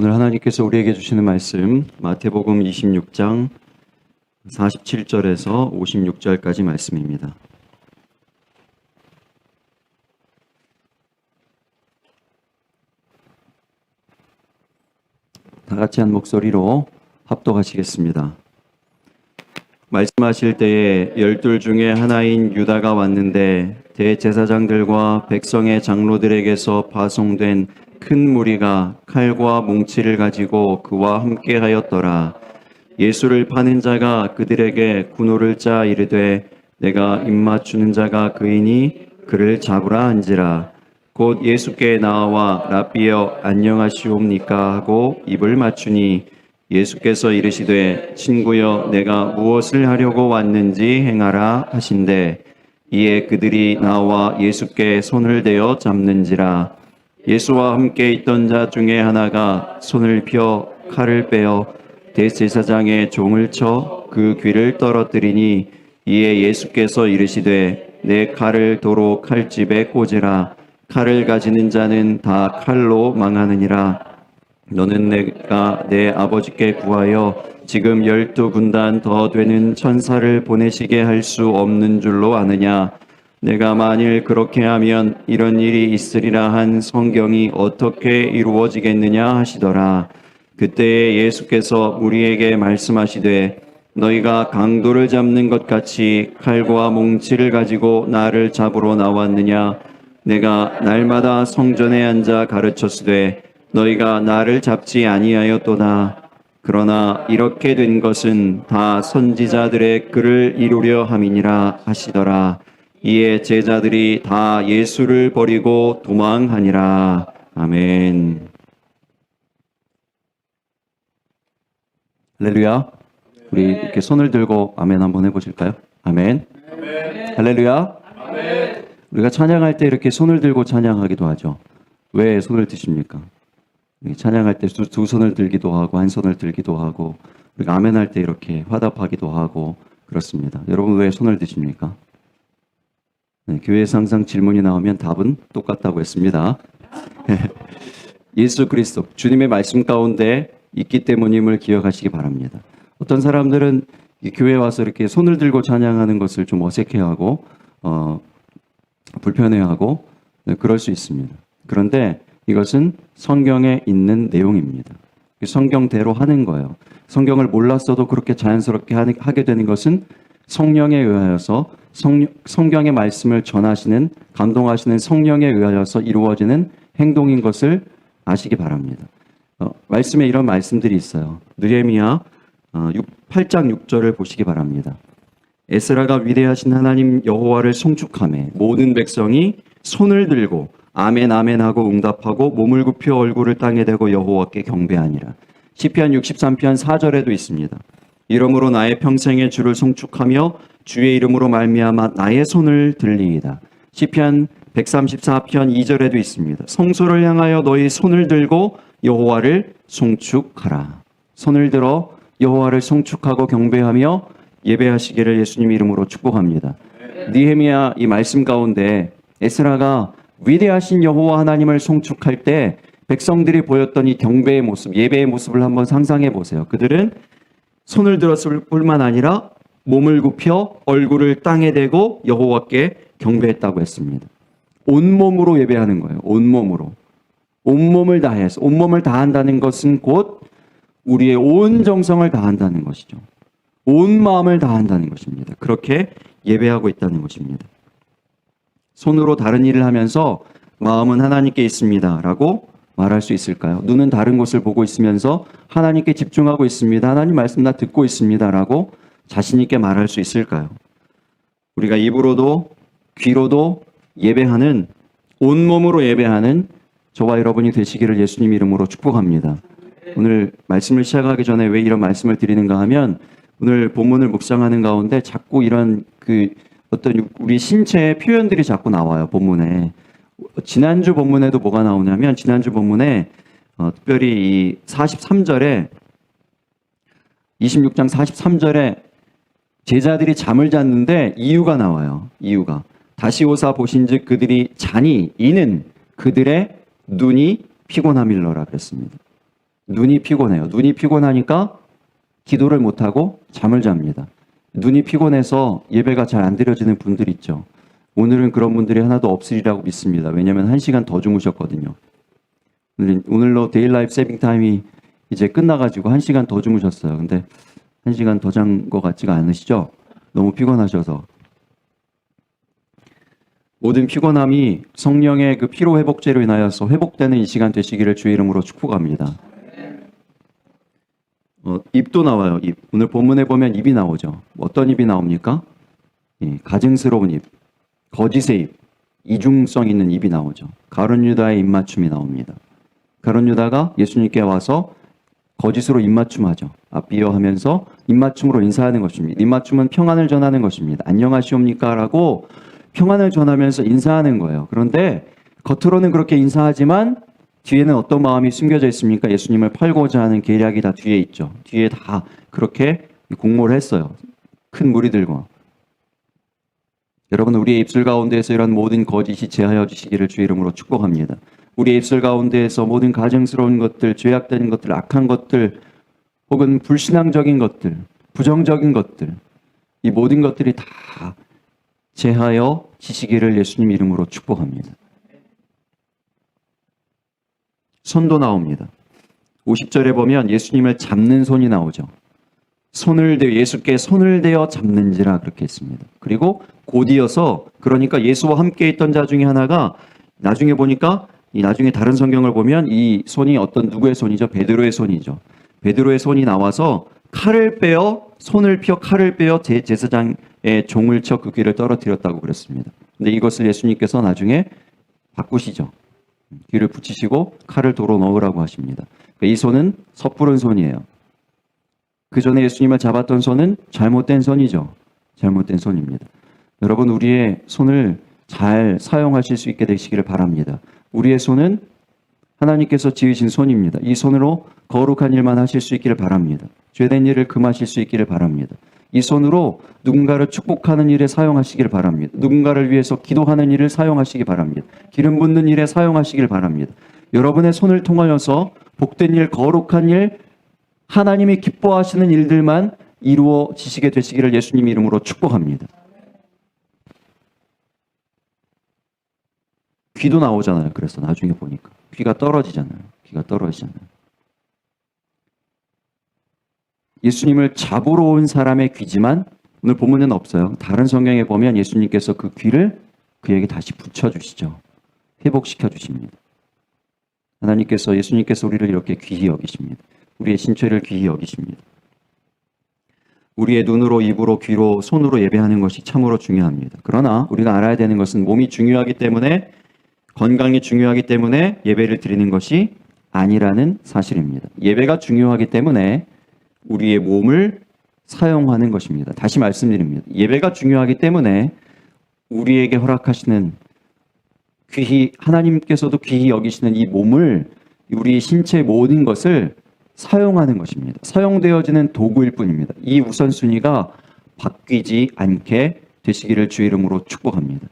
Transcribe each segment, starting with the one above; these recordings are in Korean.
오늘 하나님께서 우리에게 주시는 말씀 마태복음 26장 47절에서 56절까지 말씀입니다. 다 같이 한 목소리로 합독하시겠습니다. 말씀하실 때에 12 중에 하나인 유다가 왔는데 대제사장들과 백성의 장로들에게서 파송된 큰 무리가 칼과 뭉치를 가지고 그와 함께 하였더라. 예수를 파는 자가 그들에게 군호를 짜 이르되 내가 입맞추는 자가 그이니 그를 잡으라 한지라. 곧 예수께 나와 랍비여 안녕하시옵니까 하고 입을 맞추니 예수께서 이르시되 친구여 내가 무엇을 하려고 왔는지 행하라 하신대. 이에 그들이 나와 예수께 손을 대어 잡는지라. 예수와 함께 있던 자 중에 하나가 손을 펴 칼을 빼어 대제사장의 종을 쳐 그 귀를 떨어뜨리니 이에 예수께서 이르시되 내 칼을 도로 칼집에 꽂으라. 칼을 가지는 자는 다 칼로 망하느니라. 너는 내가 내 아버지께 구하여 지금 12군단 더 되는 천사를 보내시게 할 수 없는 줄로 아느냐. 내가 만일 그렇게 하면 이런 일이 있으리라 한 성경이 어떻게 이루어지겠느냐 하시더라. 그때에 예수께서 우리에게 말씀하시되 너희가 강도를 잡는 것 같이 칼과 뭉치를 가지고 나를 잡으러 나왔느냐. 내가 날마다 성전에 앉아 가르쳤으되 너희가 나를 잡지 아니하였도다. 그러나 이렇게 된 것은 다 선지자들의 글을 이루려 함이니라 하시더라. 이에 제자들이 다 예수를 버리고 도망하니라. 아멘. 할렐루야. 우리 이렇게 손을 들고 아멘 한번 해보실까요? 아멘. 아멘. 할렐루야. 아멘. 우리가 찬양할 때 이렇게 손을 들고 찬양하기도 하죠. 왜 손을 드십니까? 찬양할 때 두 손을 들기도 하고 한 손을 들기도 하고 우리가 아멘 할 때 이렇게 화답하기도 하고 그렇습니다. 여러분 왜 손을 드십니까? 네, 교회에서 항상 질문이 나오면 답은 똑같다고 했습니다. 예수 그리스도 주님의 말씀 가운데 있기 때문임을 기억하시기 바랍니다. 어떤 사람들은 교회에 와서 이렇게 손을 들고 찬양하는 것을 좀 어색해하고 불편해하고 그럴 수 있습니다. 그런데 이것은 성경에 있는 내용입니다. 성경대로 하는 거예요. 성경을 몰랐어도 그렇게 자연스럽게 하게 되는 것은 성령에 의하여서 성경의 말씀을 전하시는 감동하시는 성령에 의하여서 이루어지는 행동인 것을 아시기 바랍니다. 말씀에 이런 말씀들이 있어요. 느헤미야 8장 6절을 보시기 바랍니다. 에스라가 위대하신 하나님 여호와를 송축하며 모든 백성이 손을 들고 아멘 아멘 하고 응답하고 몸을 굽혀 얼굴을 땅에 대고 여호와께 경배하니라. 시편 63편 4절에도 있습니다. 이러므로 나의 평생의 주를 송축하며 주의 이름으로 말미암아 나의 손을 들리이다. 시편 134편 2절에도 있습니다. 성소를 향하여 너희 손을 들고 여호와를 송축하라. 손을 들어 여호와를 송축하고 경배하며 예배하시기를 예수님 이름으로 축복합니다. 느헤미야 이 말씀 가운데 에스라가 위대하신 여호와 하나님을 송축할 때 백성들이 보였던 이 경배의 모습, 예배의 모습을 한번 상상해 보세요. 그들은 손을 들었을 뿐만 아니라 몸을 굽혀 얼굴을 땅에 대고 여호와께 경배했다고 했습니다. 온몸으로 예배하는 거예요. 온몸으로. 온몸을 다해서. 온몸을 다한다는 것은 곧 우리의 온 정성을 다한다는 것이죠. 온 마음을 다한다는 것입니다. 그렇게 예배하고 있다는 것입니다. 손으로 다른 일을 하면서 마음은 하나님께 있습니다 라고 말할 수 있을까요? 눈은 다른 곳을 보고 있으면서 하나님께 집중하고 있습니다. 하나님 말씀 나 듣고 있습니다 라고 자신 있게 말할 수 있을까요? 우리가 입으로도 귀로도 예배하는 온몸으로 예배하는 저와 여러분이 되시기를 예수님 이름으로 축복합니다. 오늘 말씀을 시작하기 전에 왜 이런 말씀을 드리는가 하면 오늘 본문을 묵상하는 가운데 자꾸 이런 어떤 우리 신체의 표현들이 자꾸 나와요. 본문에. 지난주 본문에도 뭐가 나오냐면 지난주 본문에 특별히 이 43절에 26장 43절에 제자들이 잠을 잤는데 이유가 나와요. 이유가. 다시 오사 보신즉 그들이 자니 이는 그들의 눈이 피곤함일러라 그랬습니다. 눈이 피곤해요. 눈이 피곤하니까 기도를 못하고 잠을 잡니다. 눈이 피곤해서 예배가 잘 안 드려지는 분들 있죠. 오늘은 그런 분들이 하나도 없으리라고 믿습니다. 왜냐하면 1시간 더 주무셨거든요. 오늘로 데일 라이프 세빙 타임이 이제 끝나가지고 1시간 더 주무셨어요. 근데 1시간 더 잔 것 같지가 않으시죠? 너무 피곤하셔서. 모든 피곤함이 성령의 그 피로회복제로 인하여서 회복되는 이 시간 되시기를 주의 이름으로 축복합니다. 입도 나와요. 입. 오늘 본문에 보면 입이 나오죠. 어떤 입이 나옵니까? 가증스러운 입, 거짓의 입, 이중성 있는 입이 나오죠. 가룟 유다의 입맞춤이 나옵니다. 가룟 유다가 예수님께 와서 거짓으로 입맞춤하죠. 앞비어 하면서 입맞춤으로 인사하는 것입니다. 입맞춤은 평안을 전하는 것입니다. 안녕하시옵니까? 라고 평안을 전하면서 인사하는 거예요. 그런데 겉으로는 그렇게 인사하지만 뒤에는 어떤 마음이 숨겨져 있습니까? 예수님을 팔고자 하는 계략이 다 뒤에 있죠. 뒤에 다 그렇게 공모를 했어요. 큰 무리들과. 여러분, 우리의 입술 가운데에서 이런 모든 거짓이 제하여 주시기를 주의 이름으로 축복합니다. 우리의 입술 가운데에서 모든 가증스러운 것들, 죄악된 것들, 악한 것들, 혹은 불신앙적인 것들, 부정적인 것들, 이 모든 것들이 다 제하여 지시기를 예수님 이름으로 축복합니다. 손도 나옵니다. 50절에 보면 예수님을 잡는 손이 나오죠. 예수께 손을 대어 잡는지라 그렇게 했습니다. 그리고 곧이어서, 그러니까 예수와 함께 있던 자 중에 하나가 나중에 보니까 나중에 다른 성경을 보면 이 손이 어떤 누구의 손이죠? 베드로의 손이죠. 베드로의 손이 나와서 손을 펴 칼을 빼어 제사장의 종을 쳐 그 귀를 떨어뜨렸다고 그랬습니다. 근데 이것을 예수님께서 나중에 바꾸시죠. 귀를 붙이시고 칼을 도로 넣으라고 하십니다. 이 손은 섣부른 손이에요. 그 전에 예수님을 잡았던 손은 잘못된 손이죠. 잘못된 손입니다. 여러분, 우리의 손을 잘 사용하실 수 있게 되시기를 바랍니다. 우리의 손은 하나님께서 지으신 손입니다. 이 손으로 거룩한 일만 하실 수 있기를 바랍니다. 죄된 일을 금하실 수 있기를 바랍니다. 이 손으로 누군가를 축복하는 일에 사용하시기를 바랍니다. 누군가를 위해서 기도하는 일을 사용하시기 바랍니다. 기름 붓는 일에 사용하시길 바랍니다. 여러분의 손을 통하여서 복된 일, 거룩한 일, 하나님이 기뻐하시는 일들만 이루어지시게 되시기를 예수님 이름으로 축복합니다. 귀도 나오잖아요. 그래서 나중에 보니까 귀가 떨어지잖아요. 귀가 떨어지잖아요. 예수님을 잡으러 온 사람의 귀지만 오늘 본문에는 없어요. 다른 성경에 보면 예수님께서 그 귀를 그에게 다시 붙여주시죠. 회복시켜 주십니다. 예수님께서 우리를 이렇게 귀히 여기십니다. 우리의 신체를 귀히 여기십니다. 우리의 눈으로, 입으로, 귀로, 손으로 예배하는 것이 참으로 중요합니다. 그러나 우리가 알아야 되는 것은 몸이 중요하기 때문에, 건강이 중요하기 때문에 예배를 드리는 것이 아니라는 사실입니다. 예배가 중요하기 때문에 우리의 몸을 사용하는 것입니다. 다시 말씀드립니다. 예배가 중요하기 때문에 우리에게 허락하시는 하나님께서도 귀히 여기시는 이 몸을, 우리 신체의 모든 것을 사용하는 것입니다. 사용되어지는 도구일 뿐입니다. 이 우선순위가 바뀌지 않게 되시기를 주의 이름으로 축복합니다.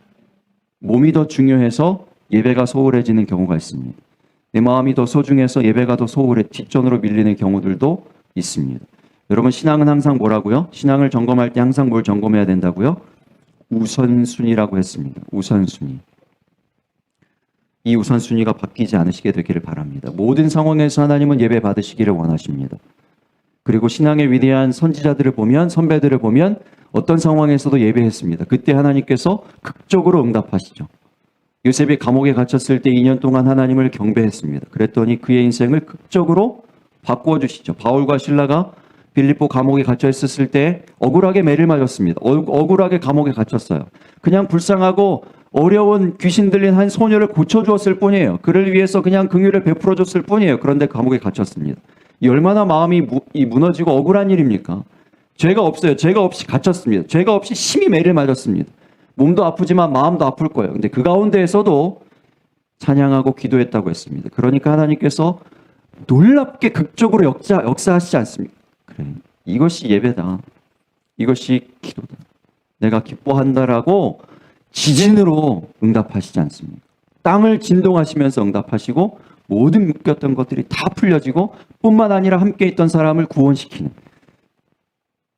몸이 더 중요해서 예배가 소홀해지는 경우가 있습니다. 내 마음이 더 소중해서 예배가 더 뒷전으로 밀리는 경우들도 있습니다. 여러분, 신앙은 항상 뭐라고요? 신앙을 점검할 때 항상 뭘 점검해야 된다고요? 우선순위라고 했습니다. 우선순위. 이 우선순위가 바뀌지 않으시게 되기를 바랍니다. 모든 상황에서 하나님은 예배 받으시기를 원하십니다. 그리고 신앙의 위대한 선지자들을 보면, 선배들을 보면 어떤 상황에서도 예배했습니다. 그때 하나님께서 극적으로 응답하시죠. 요셉이 감옥에 갇혔을 때 2년 동안 하나님을 경배했습니다. 그랬더니 그의 인생을 극적으로 바꾸어 주시죠. 바울과 실라가 빌립보 감옥에 갇혀 있었을 때 억울하게 매를 맞았습니다. 억울하게 감옥에 갇혔어요. 그냥 불쌍하고 어려운 귀신 들린 한 소녀를 고쳐주었을 뿐이에요. 그를 위해서 그냥 긍휼을 베풀어 줬을 뿐이에요. 그런데 감옥에 갇혔습니다. 이 얼마나 마음이 무너지고 억울한 일입니까? 죄가 없어요. 죄가 없이 갇혔습니다. 죄가 없이 심히 매를 맞았습니다. 몸도 아프지만 마음도 아플 거예요. 근데 그 가운데에서도 찬양하고 기도했다고 했습니다. 그러니까 하나님께서 놀랍게 극적으로 역사하시지 않습니까? 그래, 이것이 예배다. 이것이 기도다. 내가 기뻐한다라고 지진으로 응답하시지 않습니까? 땅을 진동하시면서 응답하시고 모든 묶였던 것들이 다 풀려지고 뿐만 아니라 함께 있던 사람을 구원시키는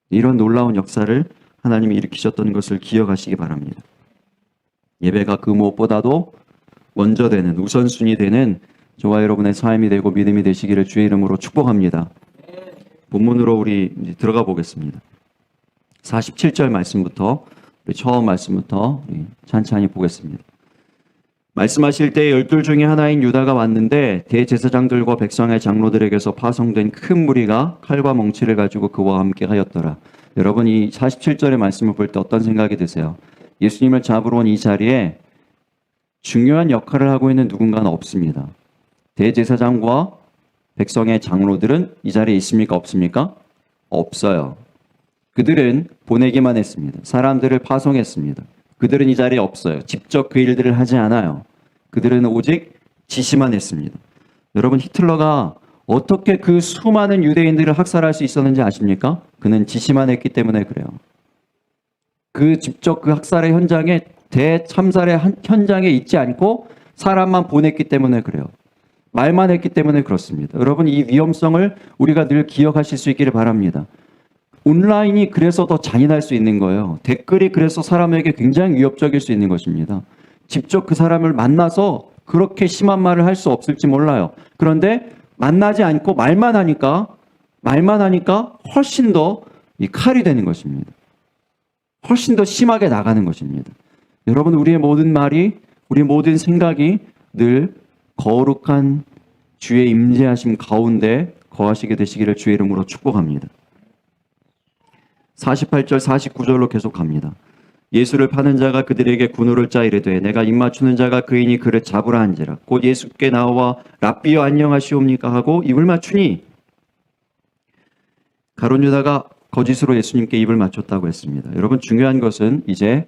이런 놀라운 역사를 하나님이 일으키셨던 것을 기억하시기 바랍니다. 예배가 그 무엇보다도 먼저 되는 우선순위 되는 저와 여러분의 삶이 되고 믿음이 되시기를 주의 이름으로 축복합니다. 본문으로 우리 이제 들어가 보겠습니다. 47절 말씀부터 처음 말씀부터 찬찬히 보겠습니다. 말씀하실 때 12 중에 하나인 유다가 왔는데 대제사장들과 백성의 장로들에게서 파송된 큰 무리가 칼과 멍치를 가지고 그와 함께 하였더라. 여러분 이 47절의 말씀을 볼 때 어떤 생각이 드세요? 예수님을 잡으러 온 이 자리에 중요한 역할을 하고 있는 누군가는 없습니다. 대제사장과 백성의 장로들은 이 자리에 있습니까? 없습니까? 없어요. 그들은 보내기만 했습니다. 사람들을 파송했습니다. 그들은 이 자리에 없어요. 직접 그 일들을 하지 않아요. 그들은 오직 지시만 했습니다. 여러분 히틀러가 어떻게 그 수많은 유대인들을 학살할 수 있었는지 아십니까? 그는 지시만 했기 때문에 그래요. 그 직접 그 학살의 현장에 대참살의 현장에 있지 않고 사람만 보냈기 때문에 그래요. 말만 했기 때문에 그렇습니다. 여러분 이 위험성을 우리가 늘 기억하실 수 있기를 바랍니다. 온라인이 그래서 더 잔인할 수 있는 거예요. 댓글이 그래서 사람에게 굉장히 위협적일 수 있는 것입니다. 직접 그 사람을 만나서 그렇게 심한 말을 할 수 없을지 몰라요. 그런데 만나지 않고 말만 하니까 훨씬 더 이 칼이 되는 것입니다. 훨씬 더 심하게 나가는 것입니다. 여러분 우리의 모든 말이 우리의 모든 생각이 늘 거룩한 주의 임재하심 가운데 거하시게 되시기를 주의 이름으로 축복합니다. 48절 49절로 계속 갑니다. 예수를 파는 자가 그들에게 군호를 짜 이르되 내가 입맞추는 자가 그이니 그를 잡으라 한지라. 곧 예수께 나와 랍비여 안녕하시옵니까 하고 입을 맞추니 가룟 유다가 거짓으로 예수님께 입을 맞췄다고 했습니다. 여러분 중요한 것은 이제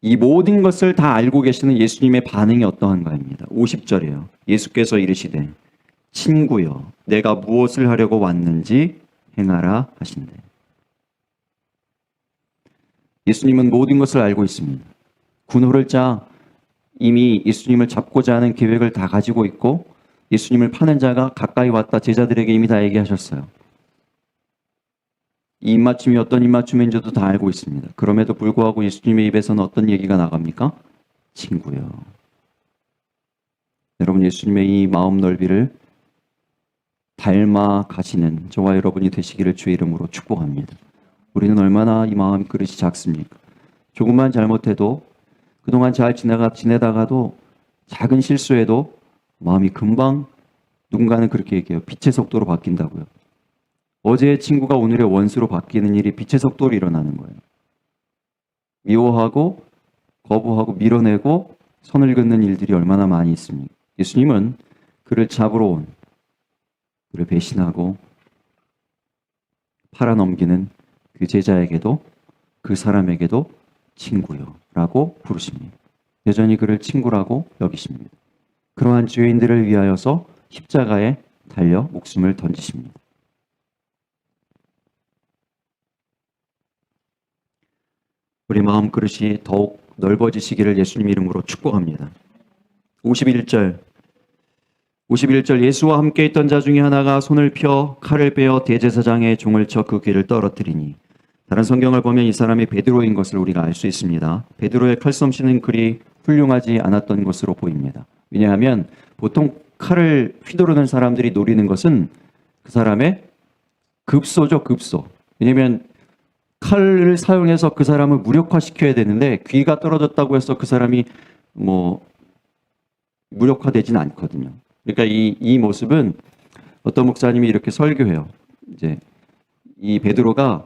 이 모든 것을 다 알고 계시는 예수님의 반응이 어떠한가입니다. 50절이에요. 예수께서 이르시되 친구여 내가 무엇을 하려고 왔는지 행하라 하신대. 예수님은 모든 것을 알고 있습니다. 군호를 짜 이미 예수님을 잡고자 하는 계획을 다 가지고 있고 예수님을 파는 자가 가까이 왔다 제자들에게 이미 다 얘기하셨어요. 이 입맞춤이 어떤 입맞춤인지도 다 알고 있습니다. 그럼에도 불구하고 예수님의 입에서는 어떤 얘기가 나갑니까? 친구요. 여러분 예수님의 이 마음 넓이를 닮아 가시는 저와 여러분이 되시기를 주의 이름으로 축복합니다. 우리는 얼마나 이 마음 그릇이 작습니까? 조금만 잘못해도 그동안 잘 지내다가도 작은 실수에도 마음이 금방 누군가는 그렇게 얘기해요. 빛의 속도로 바뀐다고요. 어제의 친구가 오늘의 원수로 바뀌는 일이 빛의 속도로 일어나는 거예요. 미워하고 거부하고 밀어내고 선을 긋는 일들이 얼마나 많이 있습니까? 예수님은 그를 잡으러 온 그를 배신하고 팔아넘기는 그 제자에게도 그 사람에게도 친구요 라고 부르십니다. 여전히 그를 친구라고 여기십니다. 그러한 죄인들을 위하여서 십자가에 달려 목숨을 던지십니다. 우리 마음 그릇이 더욱 넓어지시기를 예수님 이름으로 축복합니다. 51절 예수와 함께 있던 자 중에 하나가 손을 펴 칼을 빼어 대제사장의 종을 쳐 그 귀를 떨어뜨리니. 다른 성경을 보면 이 사람이 베드로인 것을 우리가 알 수 있습니다. 베드로의 칼솜씨는 그리 훌륭하지 않았던 것으로 보입니다. 왜냐하면 보통 칼을 휘두르는 사람들이 노리는 것은 그 사람의 급소죠, 급소. 왜냐하면 칼을 사용해서 그 사람을 무력화시켜야 되는데 귀가 떨어졌다고 해서 그 사람이 무력화되진 않거든요. 그러니까 이 모습은 어떤 목사님이 이렇게 설교해요. 이제 이 베드로가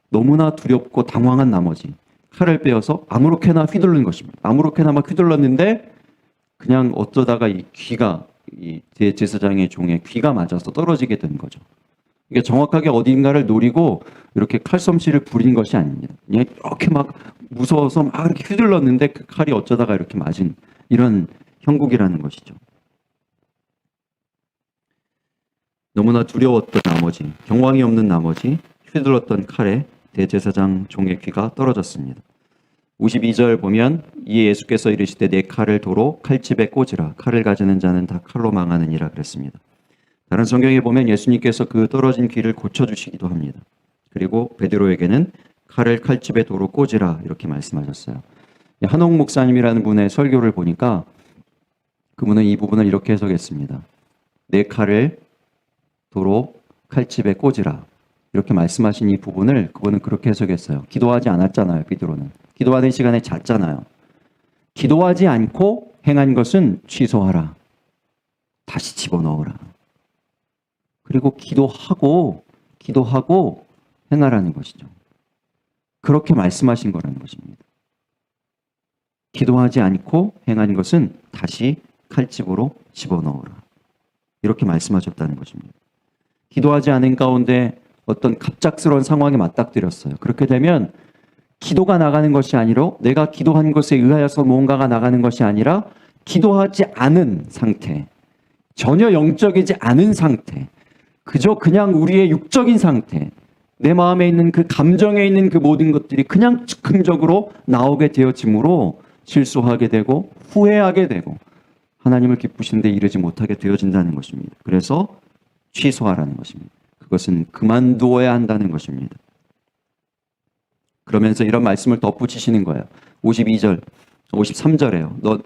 너무나 두렵고 당황한 나머지 칼을 빼어서 아무렇게나 휘둘른 것입니다. 아무렇게나 막 휘둘렀는데 그냥 어쩌다가 이 귀가 이 대제사장의 종의 귀가 맞아서 떨어지게 된 거죠. 그러니까 정확하게 어딘가를 노리고 이렇게 칼솜씨를 부린 것이 아닙니다. 그냥 이렇게 막 무서워서 막 이렇게 휘둘렀는데 그 칼이 어쩌다가 이렇게 맞은 이런 형국이라는 것이죠. 너무나 두려웠던 나머지, 경황이 없는 나머지 휘둘렀던 칼에 대제사장 종의 귀가 떨어졌습니다. 52절 보면 이에 예수께서 이르시되 내 칼을 도로 칼집에 꽂으라. 칼을 가지는 자는 다 칼로 망하느니라 그랬습니다. 다른 성경에 보면 예수님께서 그 떨어진 귀를 고쳐주시기도 합니다. 그리고 베드로에게는 칼을 칼집에 도로 꽂으라 이렇게 말씀하셨어요. 한옥 목사님이라는 분의 설교를 보니까 그분은 이 부분을 이렇게 해석했습니다. 내 칼을 도로 칼집에 꽂으라 이렇게 말씀하신 이 부분을 그분은 그렇게 해석했어요. 기도하지 않았잖아요. 베드로는 기도하는 시간에 잤잖아요. 기도하지 않고 행한 것은 취소하라. 다시 집어넣어라. 그리고 기도하고 행하라는 것이죠. 그렇게 말씀하신 거라는 것입니다. 기도하지 않고 행한 것은 다시 칼집으로 집어넣어라. 이렇게 말씀하셨다는 것입니다. 기도하지 않은 가운데 어떤 갑작스러운 상황에 맞닥뜨렸어요. 그렇게 되면 기도가 나가는 것이 아니라 내가 기도한 것에 의하여서 무언가가 나가는 것이 아니라 기도하지 않은 상태, 전혀 영적이지 않은 상태, 그저 그냥 우리의 육적인 상태, 내 마음에 있는 그 감정에 있는 그 모든 것들이 그냥 즉흥적으로 나오게 되어지므로 실수하게 되고 후회하게 되고 하나님을 기쁘신 데 이르지 못하게 되어진다는 것입니다. 그래서 취소하라는 것입니다. 그것은 그만두어야 한다는 것입니다. 그러면서 이런 말씀을 덧붙이시는 거예요. 52절, 53절에요.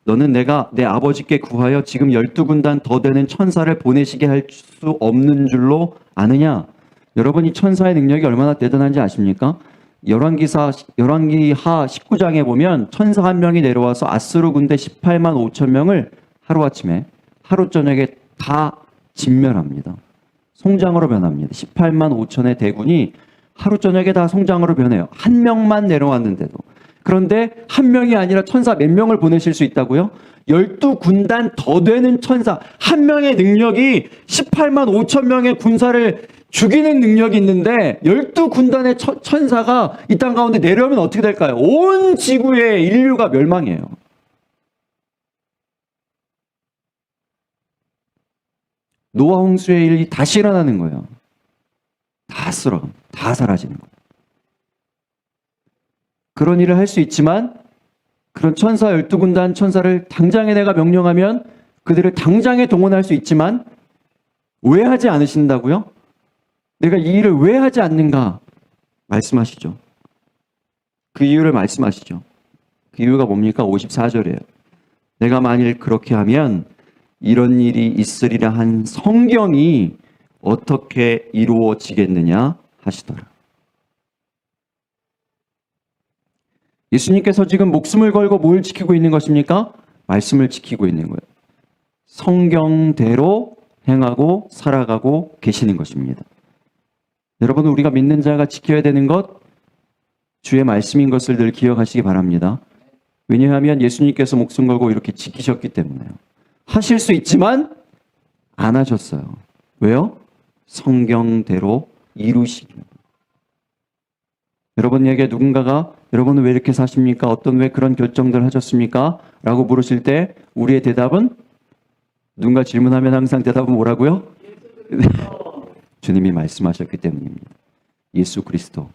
너는 내가 내 아버지께 구하여 지금 12군단 더 되는 천사를 보내시게 할 수 없는 줄로 아느냐? 여러분 이 천사의 능력이 얼마나 대단한지 아십니까? 열왕기하 19장에 보면 천사 한 명이 내려와서 아스루 군대 18만 5천 명을 하루아침에 하루 저녁에 다 진멸합니다. 송장으로 변합니다. 18만 5천의 대군이 하루 저녁에 다 송장으로 변해요. 한 명만 내려왔는데도. 그런데 한 명이 아니라 천사 몇 명을 보내실 수 있다고요? 12군단 더 되는 천사 한 명의 능력이 18만 5천 명의 군사를 죽이는 능력이 있는데 12군단의 천사가 이 땅 가운데 내려오면 어떻게 될까요? 온 지구의 인류가 멸망해요. 노아 홍수의 일이 다시 일어나는 거예요. 다 쓸어, 다 사라지는 거예요. 그런 일을 할 수 있지만 그런 천사 12군단 천사를 당장에 내가 명령하면 그들을 당장에 동원할 수 있지만 왜 하지 않으신다고요? 내가 이 일을 왜 하지 않는가 말씀하시죠. 그 이유를 말씀하시죠. 그 이유가 뭡니까? 54절이에요. 내가 만일 그렇게 하면 이런 일이 있으리라 한 성경이 어떻게 이루어지겠느냐 하시더라. 예수님께서 지금 목숨을 걸고 뭘 지키고 있는 것입니까? 말씀을 지키고 있는 거예요. 성경대로 행하고 살아가고 계시는 것입니다. 여러분 우리가 믿는 자가 지켜야 되는 것 주의 말씀인 것을 늘 기억하시기 바랍니다. 왜냐하면 예수님께서 목숨 걸고 이렇게 지키셨기 때문에요. 하실 수 있지만 안 하셨어요. 왜요? 성경대로 이루시기. 여러분에게 누군가가 여러분은 왜 이렇게 사십니까? 왜 그런 결정들 하셨습니까? 라고 물으실 때 우리의 대답은 누군가 질문하면 항상 대답은 뭐라고요? 주님이 말씀하셨기 때문입니다. 예수 그리스도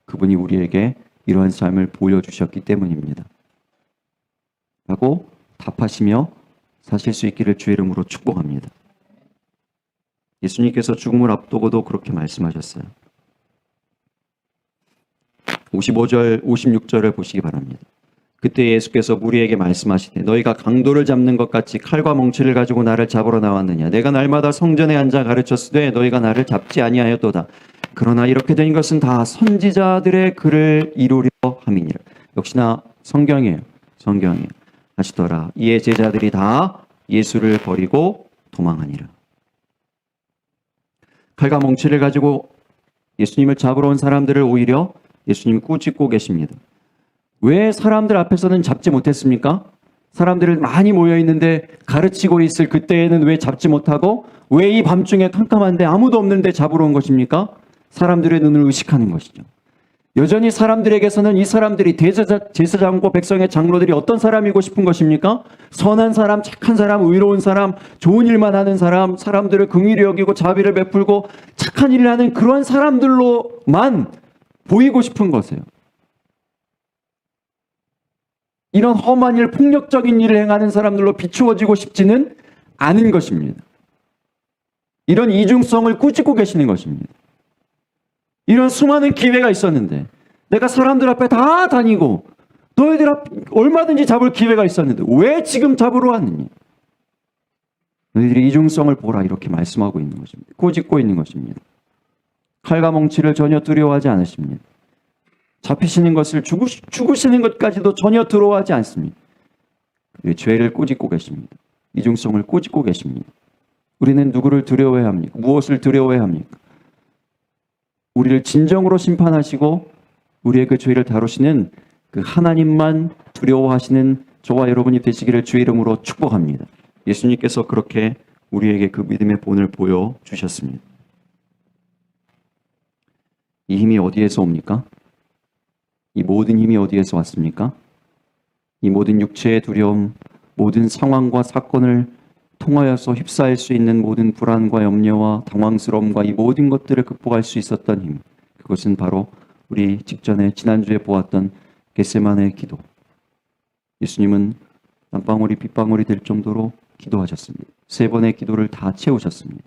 그분이 우리에게 이러한 삶을 보여주셨기 때문입니다. 라고 답하시며 사실 수 있기를 주의 이름으로 축복합니다. 예수님께서 죽음을 앞두고도 그렇게 말씀하셨어요. 55절, 56절을 보시기 바랍니다. 그때 예수께서 무리에게 말씀하시되 너희가 강도를 잡는 것 같이 칼과 멍치를 가지고 나를 잡으러 나왔느냐. 내가 날마다 성전에 앉아 가르쳤으되 너희가 나를 잡지 아니하였도다. 그러나 이렇게 된 것은 다 선지자들의 글을 이루려 함이니라. 역시나 성경이에요. 하시더라. 이에 제자들이 다 예수를 버리고 도망하니라. 칼과 멍치를 가지고 예수님을 잡으러 온 사람들을 오히려 예수님이 꾸짖고 계십니다. 왜 사람들 앞에서는 잡지 못했습니까? 사람들을 많이 모여있는데 가르치고 있을 그때에는 왜 잡지 못하고 왜 이 밤중에 캄캄한데 아무도 없는데 잡으러 온 것입니까? 사람들의 눈을 의식하는 것이죠. 여전히 사람들에게서는 이 사람들이 제사장과 백성의 장로들이 어떤 사람이고 싶은 것입니까? 선한 사람, 착한 사람, 의로운 사람, 좋은 일만 하는 사람, 사람들을 긍휼히 여기고 자비를 베풀고 착한 일을 하는 그런 사람들로만 보이고 싶은 것이에요. 이런 험한 일, 폭력적인 일을 행하는 사람들로 비추어지고 싶지는 않은 것입니다. 이런 이중성을 꾸짖고 계시는 것입니다. 이런 수많은 기회가 있었는데 내가 사람들 앞에 다 다니고 너희들 앞 얼마든지 잡을 기회가 있었는데 왜 지금 잡으러 왔느냐? 너희들이 이중성을 보라 이렇게 말씀하고 있는 것입니다. 꾸짖고 있는 것입니다. 칼과 멍치를 전혀 두려워하지 않으십니다. 잡히시는 것을 죽으시는 것까지도 전혀 두려워하지 않습니다. 죄를 꾸짖고 계십니다. 이중성을 꾸짖고 계십니다. 우리는 누구를 두려워해야 합니까? 무엇을 두려워해야 합니까? 우리를 진정으로 심판하시고 우리의 그 죄를 다루시는 그 하나님만 두려워하시는 저와 여러분이 되시기를 주의 이름으로 축복합니다. 예수님께서 그렇게 우리에게 그 믿음의 본을 보여주셨습니다. 이 힘이 어디에서 옵니까? 이 모든 힘이 어디에서 왔습니까? 이 모든 육체의 두려움, 모든 상황과 사건을 통하여서 휩싸일 수 있는 모든 불안과 염려와 당황스러움과 이 모든 것들을 극복할 수 있었던 힘, 그것은 바로 우리 직전에 지난주에 보았던 겟세마네 기도. 예수님은 땀방울이 빗방울이 될 정도로 기도하셨습니다. 3번의 기도를 다 채우셨습니다.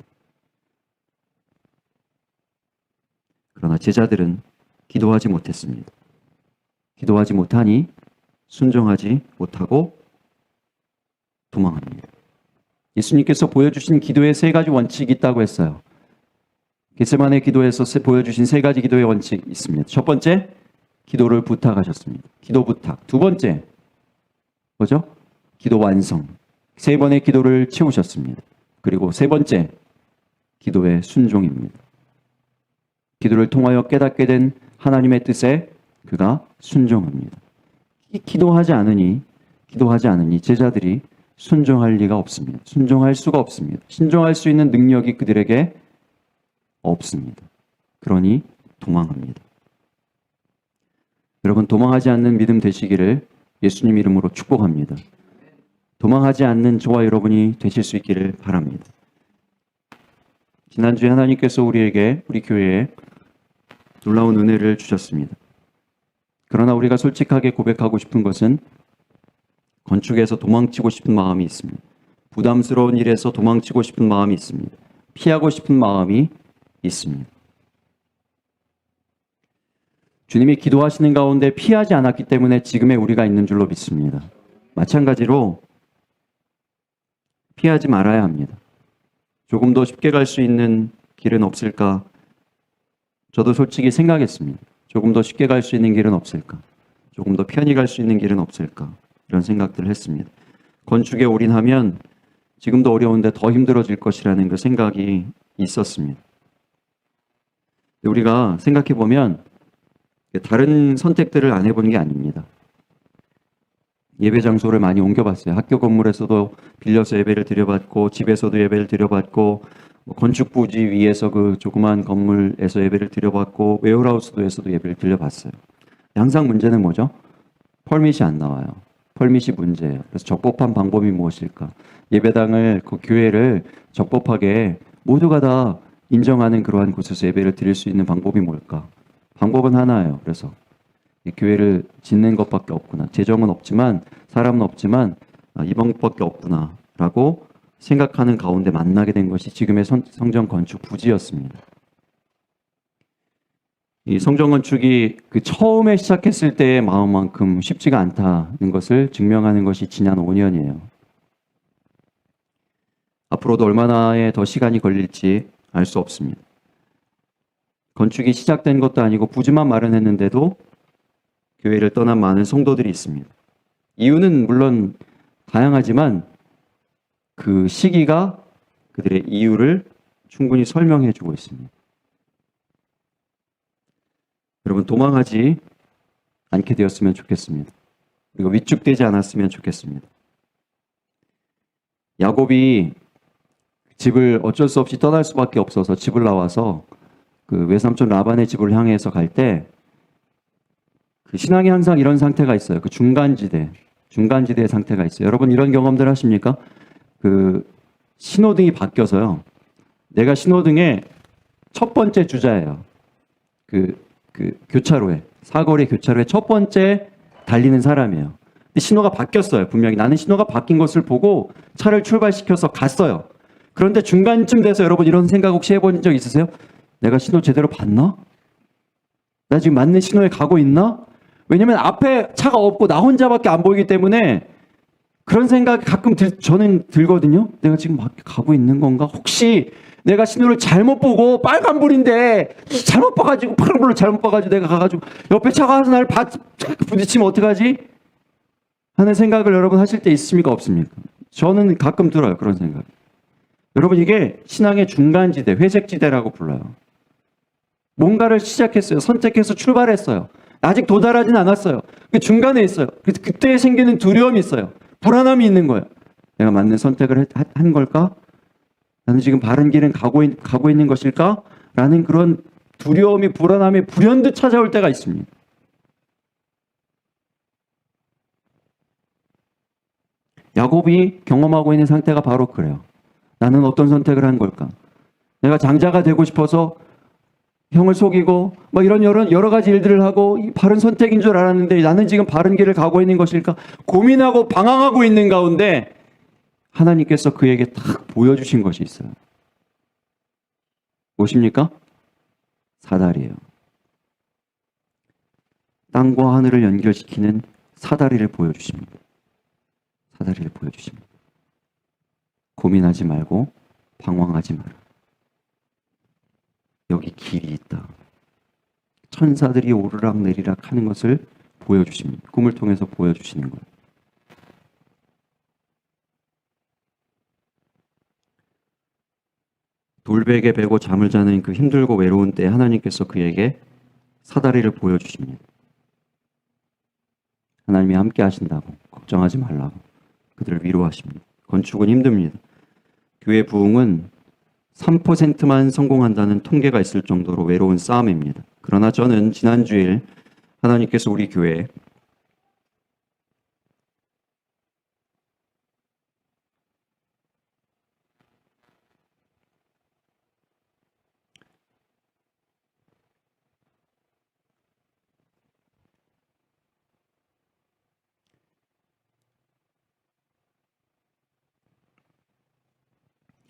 그러나 제자들은 기도하지 못했습니다. 기도하지 못하니 순종하지 못하고 도망합니다. 예수님께서 보여주신 기도의 3가지 원칙이 있다고 했어요. 겟세마네 기도에서 보여주신 3가지 기도의 원칙이 있습니다. 첫 번째, 기도를 부탁하셨습니다. 기도 부탁. 두 번째, 뭐죠? 기도 완성. 3번의 기도를 채우셨습니다. 그리고 3번째, 기도의 순종입니다. 기도를 통하여 깨닫게 된 하나님의 뜻에 그가 순종합니다. 기도하지 않으니 제자들이 순종할 리가 없습니다. 순종할 수가 없습니다. 순종할 수 있는 능력이 그들에게 없습니다. 그러니 도망합니다. 여러분, 도망하지 않는 믿음 되시기를 예수님 이름으로 축복합니다. 도망하지 않는 저와 여러분이 되실 수 있기를 바랍니다. 지난주에 하나님께서 우리에게, 우리 교회에 놀라운 은혜를 주셨습니다. 그러나 우리가 솔직하게 고백하고 싶은 것은 건축에서 도망치고 싶은 마음이 있습니다. 부담스러운 일에서 도망치고 싶은 마음이 있습니다. 피하고 싶은 마음이 있습니다. 주님이 기도하시는 가운데 피하지 않았기 때문에 지금의 우리가 있는 줄로 믿습니다. 마찬가지로 피하지 말아야 합니다. 조금 더 쉽게 갈 수 있는 길은 없을까? 저도 솔직히 생각했습니다. 조금 더 쉽게 갈 수 있는 길은 없을까? 조금 더 편히 갈 수 있는 길은 없을까? 이런 생각들을 했습니다. 건축에 올인하면 지금도 어려운데 더 힘들어질 것이라는 그 생각이 있었습니다. 우리가 생각해 보면 다른 선택들을 안 해보는 게 아닙니다. 예배 장소를 많이 옮겨봤어요. 학교 건물에서도 빌려서 예배를 드려봤고, 집에서도 예배를 드려봤고, 건축 부지 위에서 그 조그만 건물에서 예배를 드려봤고, 웨어하우스도에서도 예배를 드려봤어요. 항상 문제는 뭐죠? 펄밋이 안 나와요. 펄밋이 문제예요. 그래서 적법한 방법이 무엇일까? 예배당을, 그 교회를 적법하게 모두가 다 인정하는 그러한 곳에서 예배를 드릴 수 있는 방법이 뭘까? 방법은 하나예요. 그래서 이 교회를 짓는 것밖에 없구나. 재정은 없지만, 사람은 없지만 이 방법밖에 없구나 라고 생각하는 가운데 만나게 된 것이 지금의 성전 건축 부지였습니다. 이 성전 건축이 그 처음에 시작했을 때의 마음만큼 쉽지가 않다는 것을 증명하는 것이 지난 5년이에요. 앞으로도 얼마나의 더 시간이 걸릴지 알 수 없습니다. 건축이 시작된 것도 아니고 부지만 마련했는데도 교회를 떠난 많은 성도들이 있습니다. 이유는 물론 다양하지만 그 시기가 그들의 이유를 충분히 설명해 주고 있습니다. 여러분, 도망하지 않게 되었으면 좋겠습니다. 그리고 위축되지 않았으면 좋겠습니다. 야곱이 집을 어쩔 수 없이 떠날 수밖에 없어서 집을 나와서 그 외삼촌 라반의 집을 향해서 갈 때 그 신앙이 항상 이런 상태가 있어요. 그 중간지대의 상태가 있어요. 여러분, 이런 경험들 하십니까? 그 신호등이 바뀌어서요. 내가 신호등의 첫 번째 주자예요. 그 교차로에, 사거리 교차로에 첫 번째 달리는 사람이에요. 근데 신호가 바뀌었어요. 분명히 나는 신호가 바뀐 것을 보고 차를 출발시켜서 갔어요. 그런데 중간쯤 돼서 여러분 이런 생각 혹시 해본 적 있으세요? 내가 신호 제대로 봤나? 나 지금 맞는 신호에 가고 있나? 왜냐면 앞에 차가 없고 나 혼자밖에 안 보이기 때문에 그런 생각이 가끔 저는 들거든요. 내가 지금 막 가고 있는 건가? 혹시 내가 신호를 잘못 보고 빨간불인데 잘못 봐가지고 파란불로 잘못 봐가지고 내가 가가지고 옆에 차가 와서 나를 부딪히면 어떡하지? 하는 생각을 여러분 하실 때 있습니까? 없습니까? 저는 가끔 들어요. 그런 생각. 여러분 이게 신앙의 중간지대, 회색지대라고 불러요. 뭔가를 시작했어요. 선택해서 출발했어요. 아직 도달하진 않았어요. 그 중간에 있어요. 그래서 그때 생기는 두려움이 있어요. 불안함이 있는 거예요. 내가 맞는 선택을 한 걸까? 나는 지금 바른 길은 가고 있는 것일까? 라는 그런 두려움이, 불안함이 불현듯 찾아올 때가 있습니다. 야곱이 경험하고 있는 상태가 바로 그래요. 나는 어떤 선택을 한 걸까? 내가 장자가 되고 싶어서 형을 속이고 뭐 이런 여러 가지 일들을 하고 이 바른 선택인 줄 알았는데 나는 지금 바른 길을 가고 있는 것일까? 고민하고 방황하고 있는 가운데 하나님께서 그에게 딱 보여주신 것이 있어요. 무엇입니까? 사다리예요. 땅과 하늘을 연결시키는 사다리를 보여주십니다. 사다리를 보여주십니다. 고민하지 말고 방황하지 마라. 여기 길이 있다. 천사들이 오르락 내리락 하는 것을 보여주십니다. 꿈을 통해서 보여주시는 거예요. 돌베개 베고 잠을 자는 그 힘들고 외로운 때 하나님께서 그에게 사다리를 보여주십니다. 하나님이 함께 하신다고, 걱정하지 말라고 그들을 위로하십니다. 건축은 힘듭니다. 교회 부흥은 3%만 성공한다는 통계가 있을 정도로 외로운 싸움입니다. 그러나 저는 지난 주일 하나님께서 우리 교회에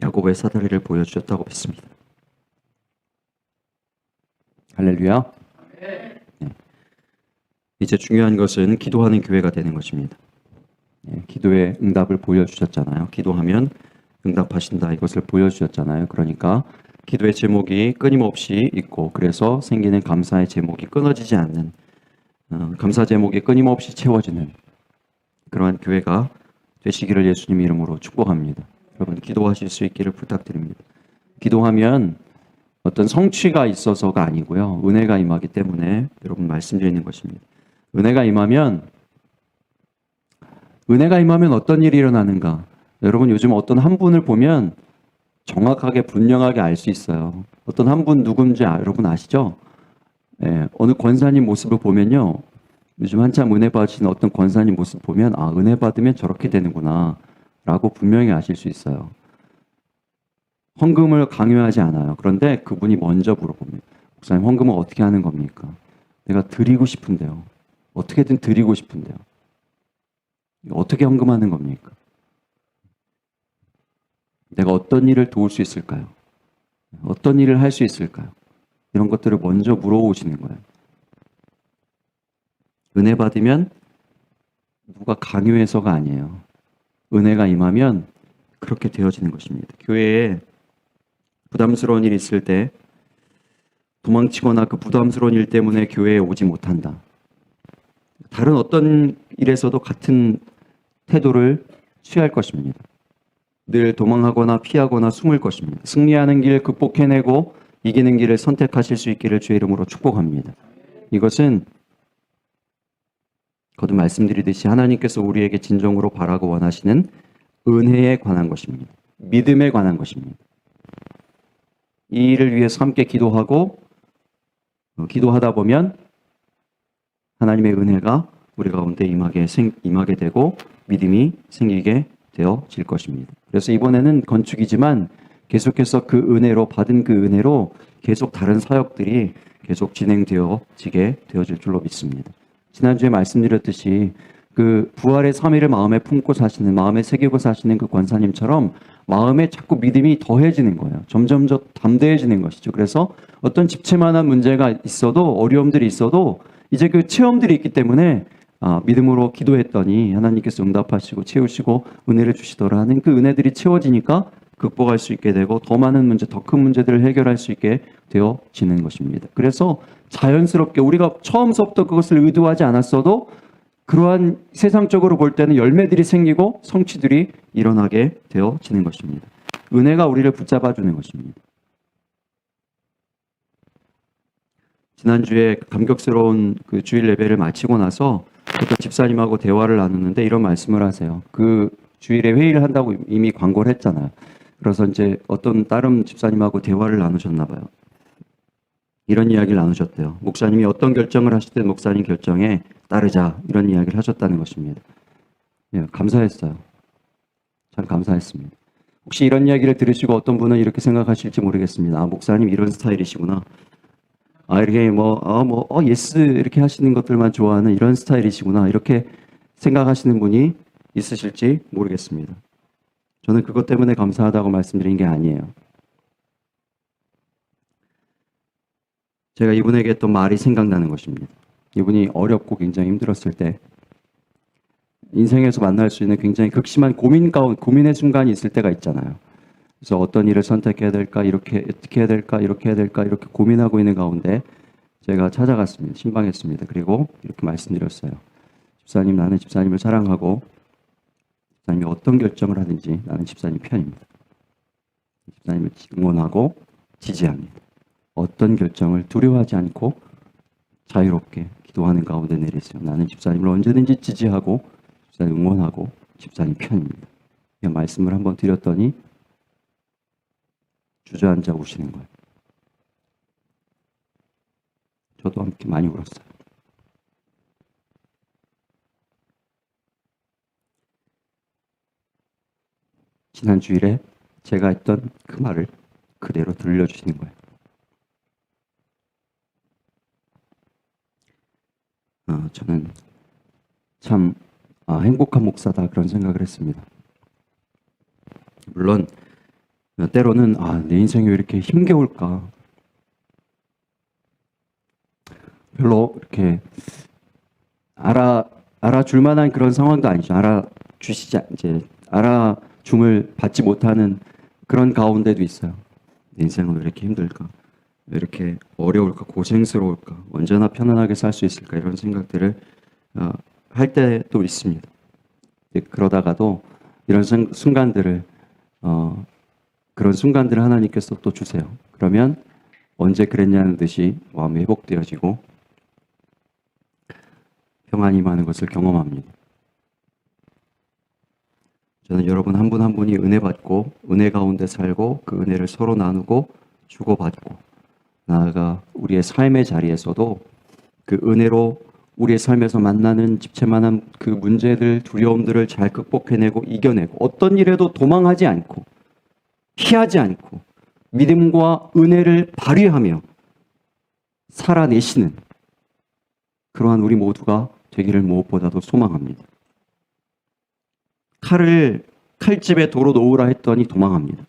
야곱의 사다리를 보여주셨다고 믿습니다. 할렐루야. 네. 이제 중요한 것은 기도하는 교회가 되는 것입니다. 네, 기도의 응답을 보여주셨잖아요. 기도하면 응답하신다 이것을 보여주셨잖아요. 그러니까 기도의 제목이 끊임없이 있고 그래서 생기는 감사의 제목이 끊어지지 않는 감사 제목이 끊임없이 채워지는 그러한 교회가 되시기를 예수님 이름으로 축복합니다. 여러분 기도하실 수 있기를 부탁드립니다. 기도하면 어떤 성취가 있어서가 아니고요. 은혜가 임하기 때문에 여러분 말씀드리는 것입니다. 은혜가 임하면 어떤 일이 일어나는가? 여러분 요즘 어떤 한 분을 보면 정확하게 분명하게 알 수 있어요. 어떤 한 분 누군지 여러분 아시죠? 예, 어느 권사님 모습을 보면요. 요즘 한참 은혜 받으시는 어떤 권사님 모습 보면 아 은혜 받으면 저렇게 되는구나 라고 분명히 아실 수 있어요. 헌금을 강요하지 않아요. 그런데 그분이 먼저 물어봅니다. 목사님 헌금은 어떻게 하는 겁니까? 내가 드리고 싶은데요. 어떻게든 드리고 싶은데요. 어떻게 헌금하는 겁니까? 내가 어떤 일을 도울 수 있을까요? 어떤 일을 할 수 있을까요? 이런 것들을 먼저 물어보시는 거예요. 은혜 받으면 누가 강요해서가 아니에요. 은혜가 임하면 그렇게 되어지는 것입니다. 교회에 부담스러운 일이 있을 때 도망치거나 그 부담스러운 일 때문에 교회에 오지 못한다. 다른 어떤 일에서도 같은 태도를 취할 것입니다. 늘 도망하거나 피하거나 숨을 것입니다. 승리하는 길 극복해내고 이기는 길을 선택하실 수 있기를 주의 이름으로 축복합니다. 이것은 거듭 말씀드리듯이 하나님께서 우리에게 진정으로 바라고 원하시는 은혜에 관한 것입니다. 믿음에 관한 것입니다. 이 일을 위해서 함께 기도하고 기도하다 보면 하나님의 은혜가 우리 가운데 임하게 되고 믿음이 생기게 되어질 것입니다. 그래서 이번에는 건축이지만 계속해서 그 은혜로 받은 그 은혜로 계속 다른 사역들이 계속 진행되어지게 되어질 줄로 믿습니다. 지난주에 말씀드렸듯이 그 부활의 3위를 마음에 품고 사시는, 마음에 새기고 사시는 그 권사님처럼 마음에 자꾸 믿음이 더해지는 거예요. 점점 더 담대해지는 것이죠. 그래서 어떤 집체만한 문제가 있어도, 어려움들이 있어도 이제 그 체험들이 있기 때문에 믿음으로 기도했더니 하나님께서 응답하시고 채우시고 은혜를 주시더라 하는 그 은혜들이 채워지니까 극복할 수 있게 되고 더 많은 문제, 더 큰 문제들을 해결할 수 있게 되어지는 것입니다. 그래서 자연스럽게 우리가 처음서부터 그것을 의도하지 않았어도 그러한 세상적으로 볼 때는 열매들이 생기고 성취들이 일어나게 되어지는 것입니다. 은혜가 우리를 붙잡아주는 것입니다. 지난주에 감격스러운 그 주일 예배를 마치고 나서 어떤 집사님하고 대화를 나누는데 이런 말씀을 하세요. 그 주일에 회의를 한다고 이미 광고를 했잖아요. 그래서 이제 어떤 다른 집사님하고 대화를 나누셨나 봐요. 이런 이야기를 나누셨대요. 목사님이 어떤 결정을 하시든 목사님 결정에 따르자, 이런 이야기를 하셨다는 것입니다. 예, 감사했어요. 참 감사했습니다. 혹시 이런 이야기를 들으시고 어떤 분은 이렇게 생각하실지 모르겠습니다. 목사님 이런 스타일이시구나. 이렇게 예스 이렇게 하시는 것들만 좋아하는 이런 스타일이시구나. 이렇게 생각하시는 분이 있으실지 모르겠습니다. 저는 그것 때문에 감사하다고 말씀드린 게 아니에요. 제가 이분에게 했던 말이 생각나는 것입니다. 이분이 어렵고 굉장히 힘들었을 때 인생에서 만날 수 있는 굉장히 극심한 고민의 순간이 있을 때가 있잖아요. 그래서 어떤 일을 선택해야 될까, 이렇게 어떻게 해야 될까, 이렇게 해야 될까, 이렇게 고민하고 있는 가운데 제가 찾아갔습니다. 신방했습니다. 그리고 이렇게 말씀드렸어요. 집사님, 나는 집사님을 사랑하고 집사님이 어떤 결정을 하든지 나는 집사님 편입니다. 집사님을 응원하고 지지합니다. 어떤 결정을 두려워하지 않고 자유롭게 기도하는 가운데 내리세요. 나는 집사님을 언제든지 지지하고 집사님 응원하고 집사님 편입니다. 이 말씀을 한번 드렸더니 주저앉아 우시는 거예요. 저도 함께 많이 울었어요. 지난 주일에 제가 했던 그 말을 그대로 들려주시는 거예요. 저는 참 행복한 목사다 그런 생각을 했습니다. 물론 때로는 내 인생이 왜 이렇게 힘겨울까, 별로 이렇게 알아줄 만한 그런 상황도 아니죠. 알아줌을 받지 못하는 그런 가운데도 있어요. 내 인생은 왜 이렇게 힘들까, 왜 이렇게 어려울까, 고생스러울까, 언제나 편안하게 살 수 있을까, 이런 생각들을 할 때도 있습니다. 그러다가도 이런 순간들을 그런 순간들을 하나님께서 또 주세요. 그러면 언제 그랬냐는 듯이 마음이 회복되어지고 평안이 임하는 것을 경험합니다. 저는 여러분 한 분 한 분이 은혜 받고 은혜 가운데 살고 그 은혜를 서로 나누고 주고받고 나아가 우리의 삶의 자리에서도 그 은혜로 우리의 삶에서 만나는 집체만한 그 문제들, 두려움들을 잘 극복해내고 이겨내고 어떤 일에도 도망하지 않고 피하지 않고 믿음과 은혜를 발휘하며 살아내시는 그러한 우리 모두가 되기를 무엇보다도 소망합니다. 칼집에 도로 놓으라 했더니 도망합니다.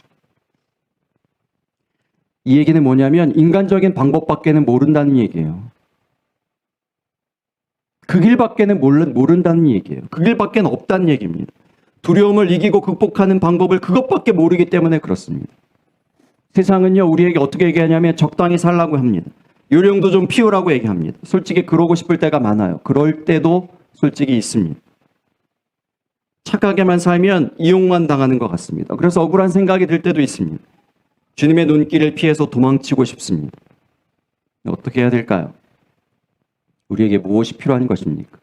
이 얘기는 뭐냐면 인간적인 방법밖에는 모른다는 얘기예요. 그 길밖에는 모른다는 얘기예요. 그 길밖에는 없다는 얘기입니다. 두려움을 이기고 극복하는 방법을 그것밖에 모르기 때문에 그렇습니다. 세상은요, 우리에게 어떻게 얘기하냐면 적당히 살라고 합니다. 요령도 좀 피우라고 얘기합니다. 솔직히 그러고 싶을 때가 많아요. 그럴 때도 솔직히 있습니다. 착하게만 살면 이용만 당하는 것 같습니다. 그래서 억울한 생각이 들 때도 있습니다. 주님의 눈길을 피해서 도망치고 싶습니다. 어떻게 해야 될까요? 우리에게 무엇이 필요한 것입니까?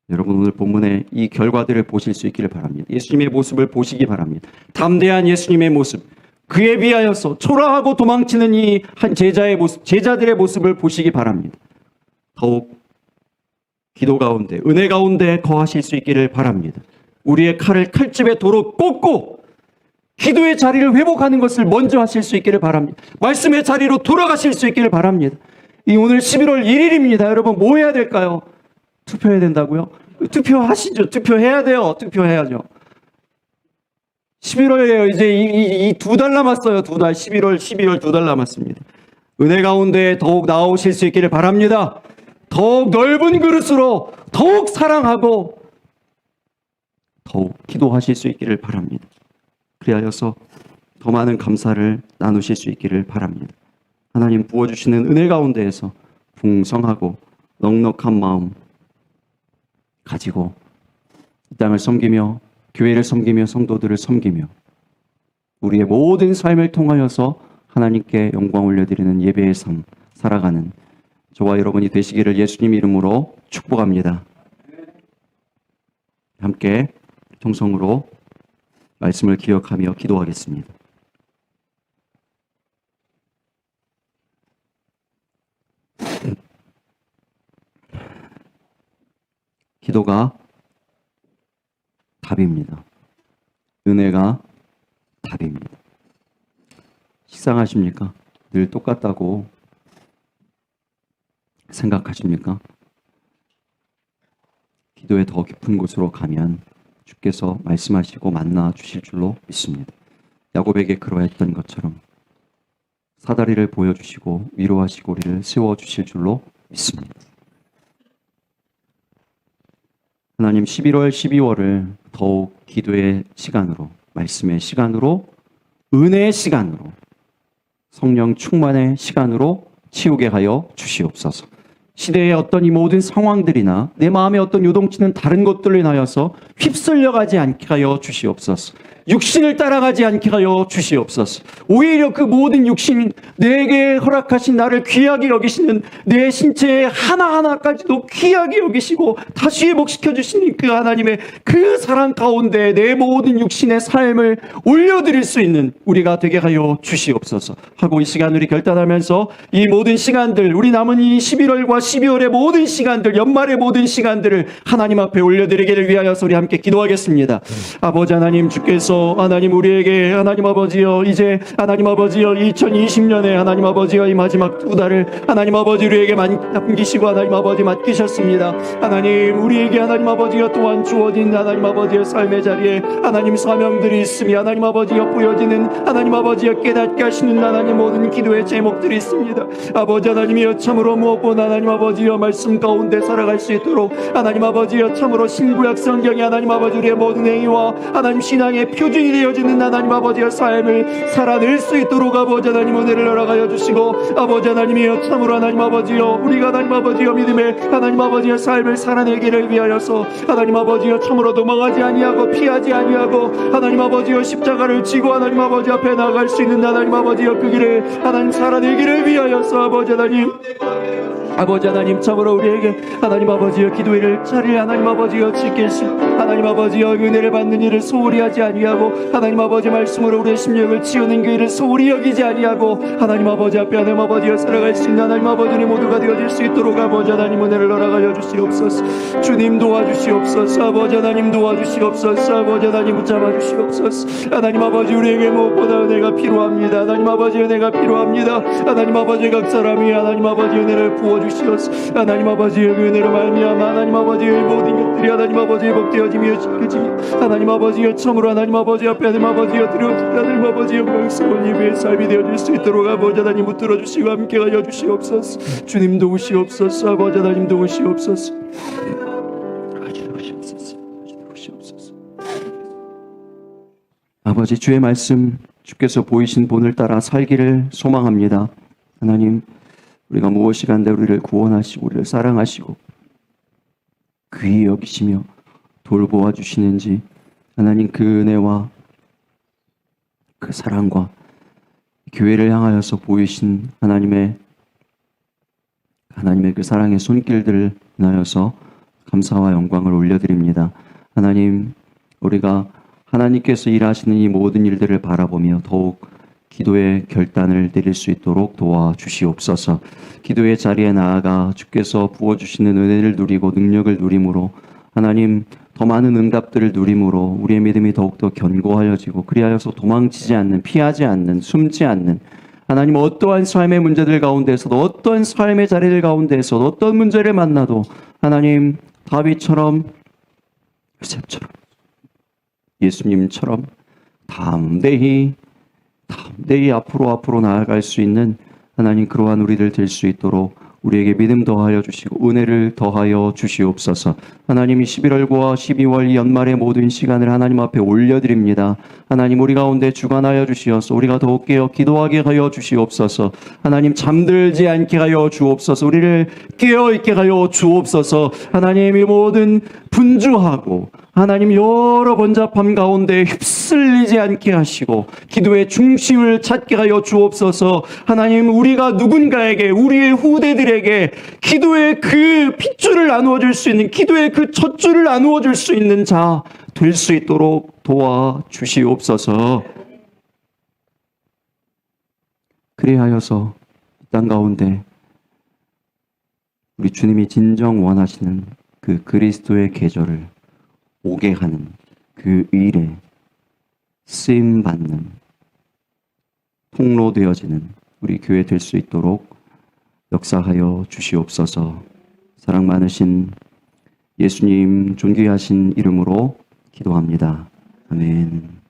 여러분 오늘 본문의 이 결과들을 보실 수 있기를 바랍니다. 예수님의 모습을 보시기 바랍니다. 담대한 예수님의 모습, 그에 비하여서 초라하고 도망치는 이 한 제자의 모습, 제자들의 모습을 보시기 바랍니다. 더욱 기도 가운데, 은혜 가운데 거하실 수 있기를 바랍니다. 우리의 칼을 칼집에 도로 꽂고 기도의 자리를 회복하는 것을 먼저 하실 수 있기를 바랍니다. 말씀의 자리로 돌아가실 수 있기를 바랍니다. 이 오늘 11월 1일입니다. 여러분 뭐 해야 될까요? 투표해야 된다고요? 투표하시죠. 투표해야 돼요. 투표해야죠. 11월이에요. 이제 이 2달 남았어요. 2달. 11월, 12월 2달 남았습니다. 은혜 가운데 더욱 나오실 수 있기를 바랍니다. 더욱 넓은 그릇으로 더욱 사랑하고 더욱 기도하실 수 있기를 바랍니다. 그리하여서 더 많은 감사를 나누실 수 있기를 바랍니다. 하나님 부어주시는 은혜 가운데에서 풍성하고 넉넉한 마음 가지고 이 땅을 섬기며 교회를 섬기며 성도들을 섬기며 우리의 모든 삶을 통하여서 하나님께 영광 올려드리는 예배의 삶 살아가는 저와 여러분이 되시기를 예수님 이름으로 축복합니다. 함께 통성으로 말씀을 기억하며 기도하겠습니다. 기도가 답입니다. 은혜가 답입니다. 식상하십니까? 늘 똑같다고 생각하십니까? 기도의 더 깊은 곳으로 가면 주께서 말씀하시고 만나 주실 줄로 믿습니다. 야곱에게 그러했던 것처럼 사다리를 보여주시고 위로하시고 우리를 세워주실 줄로 믿습니다. 하나님 11월, 12월을 더욱 기도의 시간으로, 말씀의 시간으로, 은혜의 시간으로, 성령 충만의 시간으로 치우게 하여 주시옵소서. 시대의 어떤 이 모든 상황들이나 내 마음의 어떤 요동치는 다른 것들로 인하여서 휩쓸려가지 않게 하여 주시옵소서. 육신을 따라가지 않게 하여 주시옵소서. 오히려 그 모든 육신, 내게 허락하신 나를 귀하게 여기시는 내 신체의 하나하나까지도 귀하게 여기시고 다시 회복시켜 주시는 그 하나님의 그 사랑 가운데 내 모든 육신의 삶을 올려드릴 수 있는 우리가 되게 하여 주시옵소서 하고 이 시간 우리 결단하면서 이 모든 시간들, 우리 남은 이 11월과 12월의 모든 시간들, 연말의 모든 시간들을 하나님 앞에 올려드리기를 위하여서 우리 함께 기도하겠습니다. 아버지 하나님, 주께서 하나님 우리에게 하나님 아버지여 이제 하나님 아버지여 2020년에 하나님 아버지여 이 마지막 2달을 하나님 아버지 우리에게 맡기시고 하나님 아버지 맡기셨습니다. 하나님 우리에게 하나님 아버지여 또한 주어진 하나님 아버지의 삶의 자리에 하나님 사명들이 있으며 하나님 아버지여 보여지는 하나님 아버지여 깨닫게 하시는 하나님 모든 기도의 제목들이 있습니다. 아버지 하나님이여 참으로 무엇보다 하나님 아버지여 말씀 가운데 살아갈 수 있도록 하나님 아버지여 참으로 신구약 성경이 하나님 아버지 우리의 모든 행위와 하나님 신앙의 표준이 되어지는 하나님 아버지의 삶을 살아낼 수 있도록 아버지 하나님 은혜를 허락하여 주시고 아버지 하나님이여 참으로 하나님 아버지여 우리가 하나님 아버지여 믿음의 하나님 아버지의 삶을 살아내기를 위하여서 하나님 아버지여 참으로 도망하지 아니하고 피하지 아니하고 하나님 아버지여 십자가를 지고 하나님 아버지 앞에 나아갈 수 있는 하나님 아버지여 그 길을 하나님 살아내기를 위하여서 아버지 하나님 참으로 우리에게 하나님 아버지여 기도회를 차릴 하나님 아버지여 지킬수 하나님 아버지여 은혜를 받는 일을 소홀히 하지 아니하고 하나님 아버지 말씀으로 우리의 심령을 치우는 그 일을 소홀히 여기지 아니하고 하나님 아버지 앞에 하나님 아버지여 살아갈 수 있는 하나님 아버지의 모두가 되어질 수 있도록 아버지 하나님 은혜를 허락하여 주시옵소서. 주님 도와주시옵소서. 아버지 하나님 도와주시옵소서. 아버지 하나님 붙잡아 주시옵소서. 하나님 아버지 우리에게 무엇보다 은혜가 필요합니다. 하나님 아버지 은혜가 필요합니다. 하나님 아버지 각 사람이 하나님 아버지 은혜를 부어주시옵소서. 하나님 아버지의 은혜로 말미암아 하나님 아버지의 모든 것들이 하나님 아버지의 복되어지며 지켜지며 하나님 아버지의 참으로 하나님 아버지 앞에 하나님 아버지의 드려진 하나님 아버지의 영광스러운 예배의 삶이 되어질 수 있도록 아버지 하나님 붙들어 주시고 함께 하여 주시옵소서. 주님 도우시옵소서. 아버지 하나님 도우시옵소서. 아버지 주의 말씀 주께서 보이신 본을 따라 살기를 소망합니다. 하나님 우리가 무엇이 간데 우리를 구원하시고 우리를 사랑하시고 귀히 여기시며 돌보아 주시는지 하나님 그 은혜와 그 사랑과 교회를 향하여서 보이신 하나님의 그 사랑의 손길들을 인하여서 감사와 영광을 올려드립니다. 하나님 우리가 하나님께서 일하시는 이 모든 일들을 바라보며 더욱 기도의 결단을 내릴 수 있도록 도와주시옵소서. 기도의 자리에 나아가 주께서 부어주시는 은혜를 누리고 능력을 누림으로 하나님 더 많은 응답들을 누림으로 우리의 믿음이 더욱더 견고하여지고 그리하여서 도망치지 않는, 피하지 않는, 숨지 않는 하나님 어떠한 삶의 문제들 가운데서도 어떠한 삶의 자리들 가운데서도 어떤 문제를 만나도 하나님 다윗처럼 요셉처럼, 예수님처럼 담대히 앞으로 나아갈 수 있는 하나님, 그러한 우리들 될 수 있도록 우리에게 믿음 더하여 주시고 은혜를 더하여 주시옵소서. 하나님이 11월과 12월 이 연말의 모든 시간을 하나님 앞에 올려드립니다. 하나님, 우리 가운데 주관하여 주시옵소서. 우리가 더욱 깨어 기도하게 하여 주시옵소서. 하나님, 잠들지 않게 하여 주옵소서. 우리를 깨어있게 하여 주옵소서. 하나님, 이 모든 분주하고 하나님 여러 번잡함 가운데 휩쓸리지 않게 하시고 기도의 중심을 찾게 하여 주옵소서. 하나님, 우리가 누군가에게, 우리의 후대들에게 기도의 그 핏줄을 나누어 줄 수 있는, 기도의 그 젖줄을 나누어 줄 수 있는 자 될 수 있도록 도와주시옵소서. 그리하여서 이 땅 가운데 우리 주님이 진정 원하시는 그 그리스도의 계절을 오게 하는 그 일에 쓰임받는 통로 되어지는 우리 교회 될 수 있도록 역사하여 주시옵소서. 사랑 많으신 예수님 존귀하신 이름으로 기도합니다. 아멘.